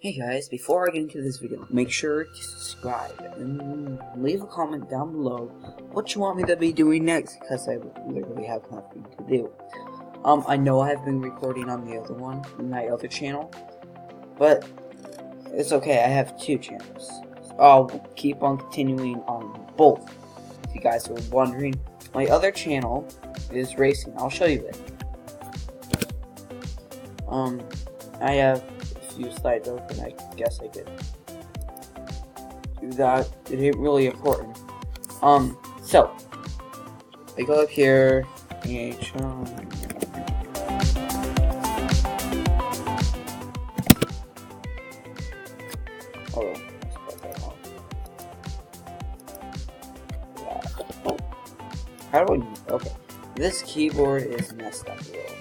Hey guys, before I get into this video, make sure to subscribe and leave a comment down below what you want me to be doing next, because I literally have nothing to do. I know I have been recording on the other one, my other channel, but it's okay, I have two channels. So I'll keep on continuing on both. If you guys are wondering, my other channel is racing. I'll show you it. I have few slides open. I guess I could do that. It ain't really important. So I go up here, hold on. How do I? Okay, this keyboard is messed up a little.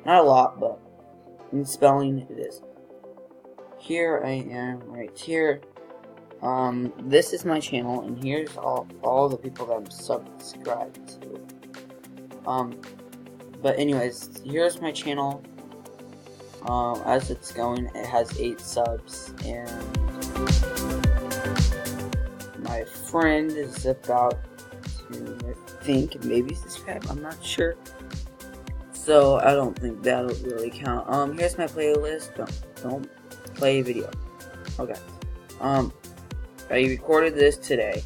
Not a lot, but in spelling it is. Here I am, right here. This is my channel, and here's all the people that I'm subscribed to. But anyways, here's my channel. As it's going, it has 8 subs, and my friend is about to, I think, maybe subscribe. I'm not sure. So I don't think that'll really count. Here's my playlist. Don't play video. Okay. I recorded this today,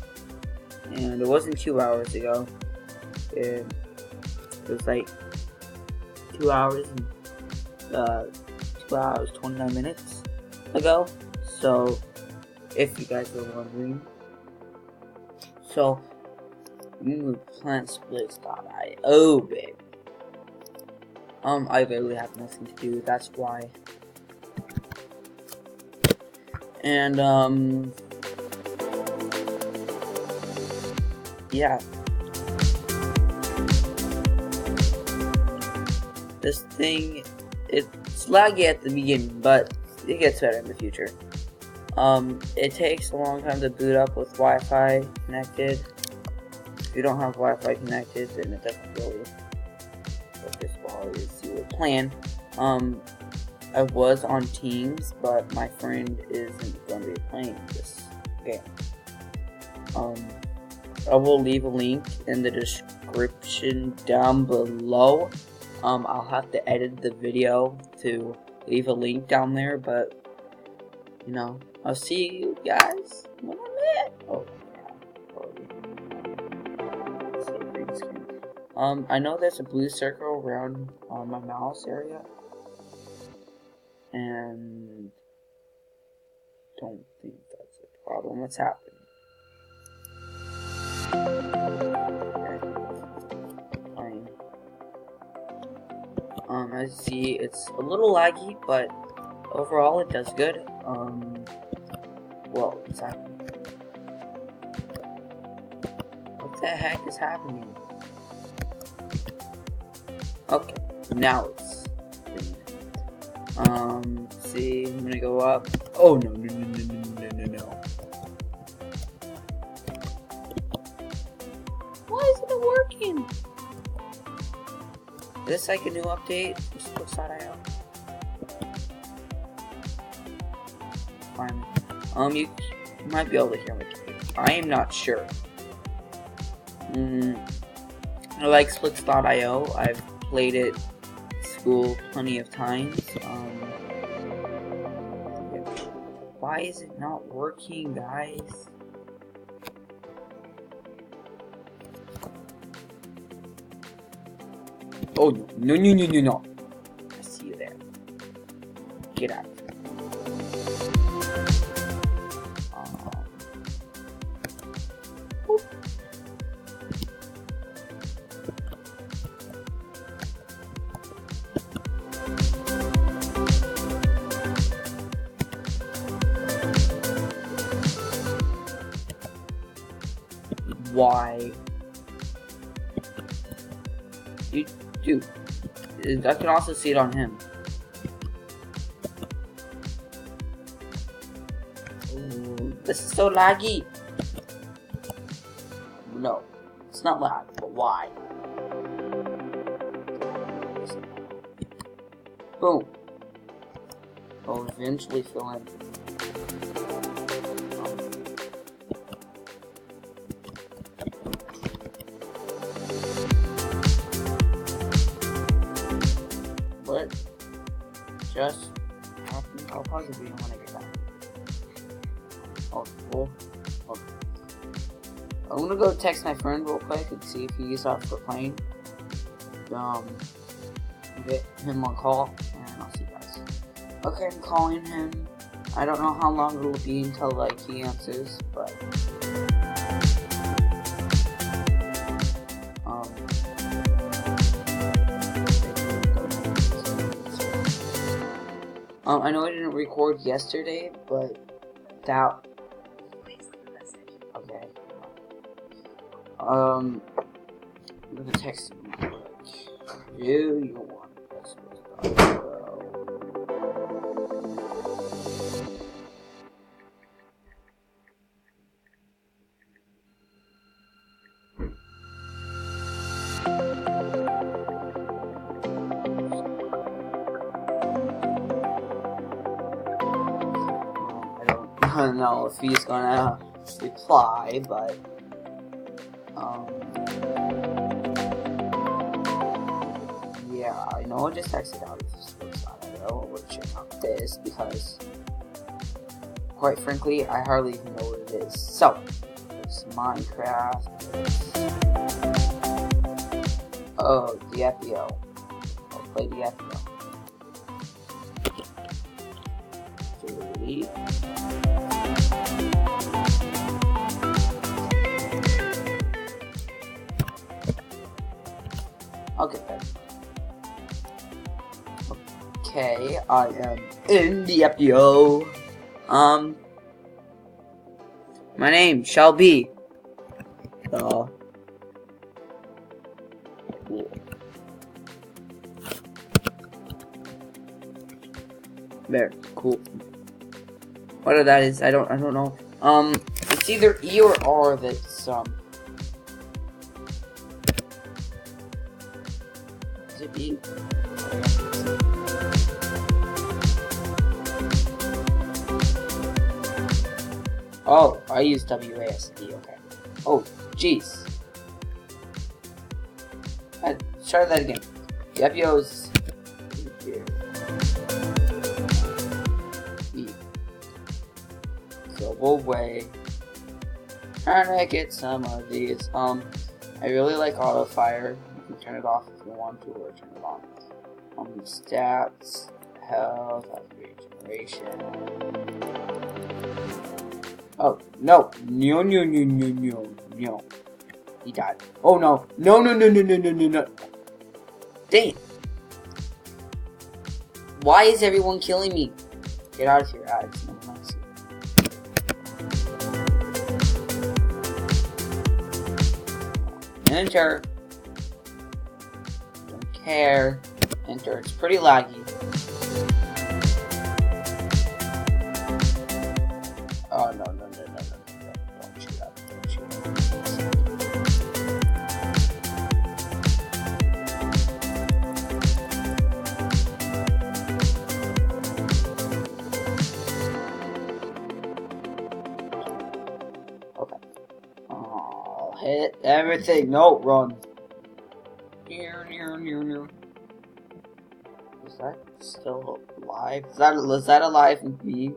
and it wasn't 2 hours ago. It was like 2 hours and 2 hours 29 minutes ago. So if you guys are wondering, so PlantSplits.io, babe. I really have nothing to do. That's why. And yeah. This thing, it's laggy at the beginning, but it gets better in the future. It takes a long time to boot up with Wi-Fi connected. If you don't have Wi-Fi connected, then it doesn't really focus while you were playing. I was on Teams, but my friend isn't going to be playing this game. I will leave a link in the description down below. I'll have to edit the video to leave a link down there, but you know, I'll see you guys when I'm at. Oh yeah. I know there's a blue circle around my mouse area, and don't think that's a problem. What's happening? As you see, it's a little laggy, but overall it does good. Whoa, what's happening? What the heck is happening? Okay, now it's see, I'm gonna go up. Oh no. Why isn't it working? Is this like a new update from Splits.io? Fine. You might be able to hear me. I am not sure. I like Splits.io. I've played it at school plenty of times. Why is it not working, guys? Oh no. I see you there. Get out. Why? Dude, I can also see it on him. Ooh, this is so laggy. No, it's not lag, but why? Boom. I'll eventually fill in. But just I'll pause the video when I get back. I'm gonna go text my friend real quick and see if he's up for playing. Get him on call, and I'll see you guys. Okay, I'm calling him. I don't know how long it'll be until like he answers, but I know I didn't record yesterday, but that. Okay. I'm gonna text him. Do you want this? I don't know if he's gonna reply, but yeah, I know I just texted out this website. I don't know what to check out this because, quite frankly, I hardly even know what it is. So, it's Minecraft. Oh, the FBO. I'll play the FBO. Delete. Okay, okay, I am in the FBO. My name shall be cool. There, cool. What that is, I don't know. It's either E or R that's is it E? Oh, I use WASD, okay. Oh, jeez. Let's try that again. The FBO's here. E. So we'll wait. Trying to get some of these. I really like auto fire. You can turn it off if you want to, or turn it on. Stats, health, regeneration. Oh, no. No. He died. Oh, no. No. Dang it. Why is everyone killing me? Get out of here, Alex. No one likes you. Enter. Don't care. Enter. It's pretty laggy. Oh, no. Don't shoot up. Don't shoot up. Okay. I'll hit everything. No, run. Near. Is that still alive? Is that alive in me?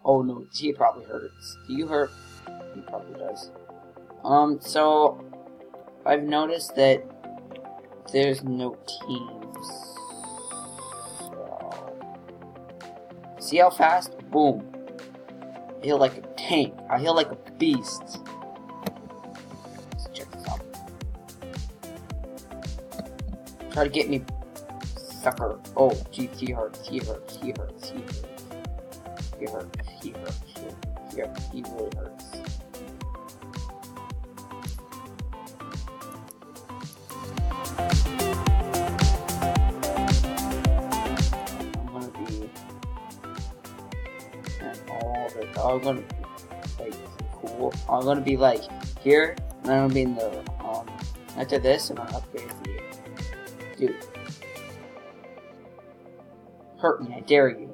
Oh no, he probably hurts. Do you hurt? He probably does. So I've noticed that there's no teams. So, see how fast? Boom. I heal like a tank. I heal like a beast. Let's check this out. Try to get me, sucker. Oh, gee, he hurts. He hurts. He really hurts. I'm gonna be like cool. I'm gonna be like here, and I'm gonna be in the After this, I'm gonna upgrade for you. Dude. Hurt me, I dare you.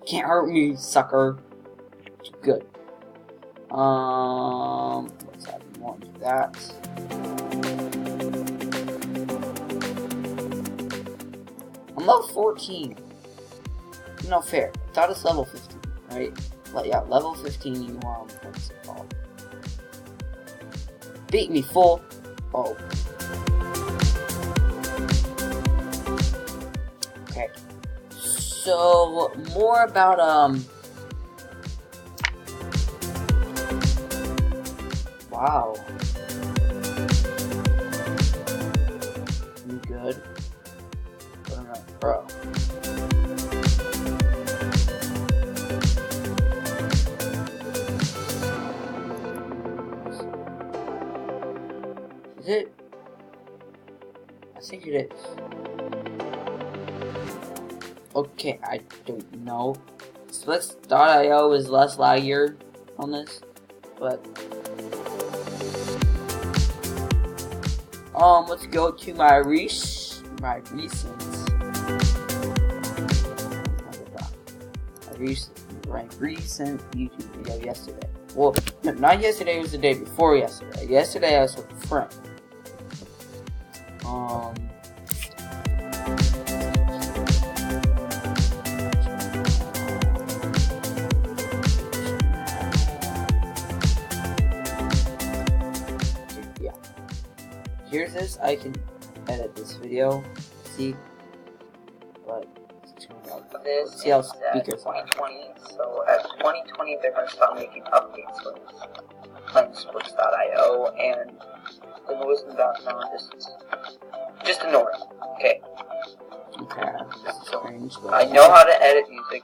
Can't hurt me, sucker. Good. Let's add more to that. I'm level 14. No fair. I thought it's level 15, right? But yeah, level 15 you what's it called? Beat me, fool. Oh. Okay. So more about wow. You good? Alright, bro. Is it? I think it is. Okay, I don't know. Splits.io is less laggier on this, but let's go to my recent YouTube video yesterday. Well, no, not yesterday, it was the day before yesterday. Yesterday I was with a friend. Yeah. Here's this. I can edit this video. See, but this see how is speakers are. 2020, so at 2020 they're going to start making updates with PlaneSplits.io, and the noise in the background just ignore it, okay? Okay, this is strange. I know how to edit music,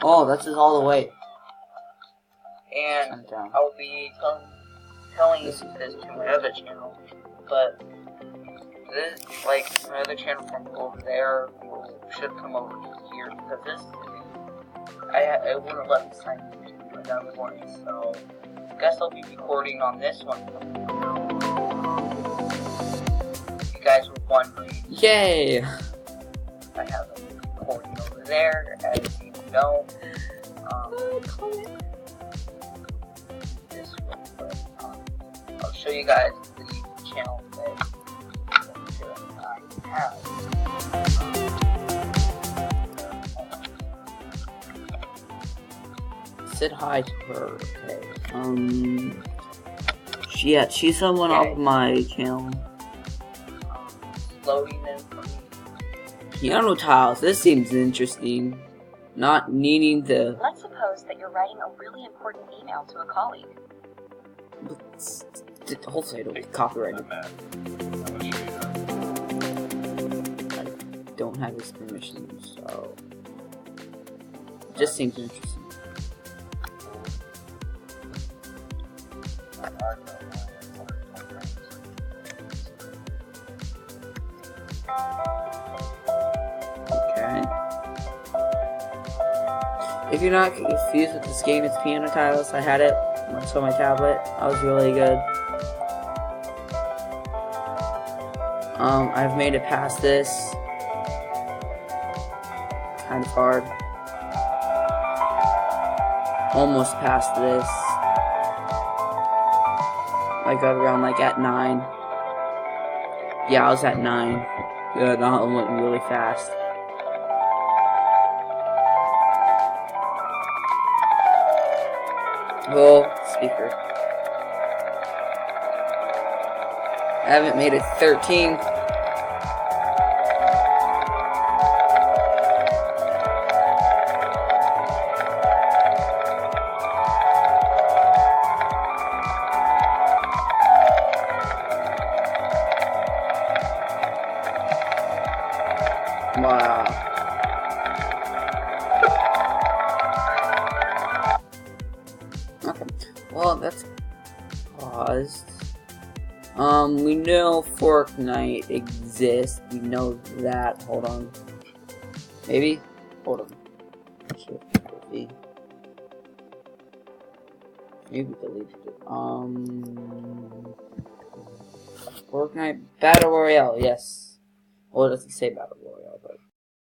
oh, that's just all the way. and I'll be telling this to my other channel, but this, like, my other channel from over there should come over here, because this, I wouldn't let me sign into another one, so I guess I'll be recording on this one. If you guys were wondering, Yay! I have a recording over there, as you know. This one, but I'll show you guys the channel that I have. Said hi to her. Okay. She's someone off my channel. Loading in for me. Piano tiles. This seems interesting. Not needing the. Let's suppose that you're writing a really important email to a colleague. Hopefully, I don't get copyrighted. I don't have his permission, so it just seems interesting. Okay. If you're not confused with this game, it's Piano Tiles. I had it once on my tablet. That was really good. I've made it past this. Kind of hard. Almost past this. I got around like at 9. Yeah, I was at 9. Yeah, that one went really fast. Well, speaker. I haven't made it 13. Wow. Okay. Well, that's paused. We know Fortnite exists. We know that. Hold on. Maybe? Hold on. Maybe deleted it. Fortnite Battle Royale, yes. Well, it doesn't say Battle Royale, but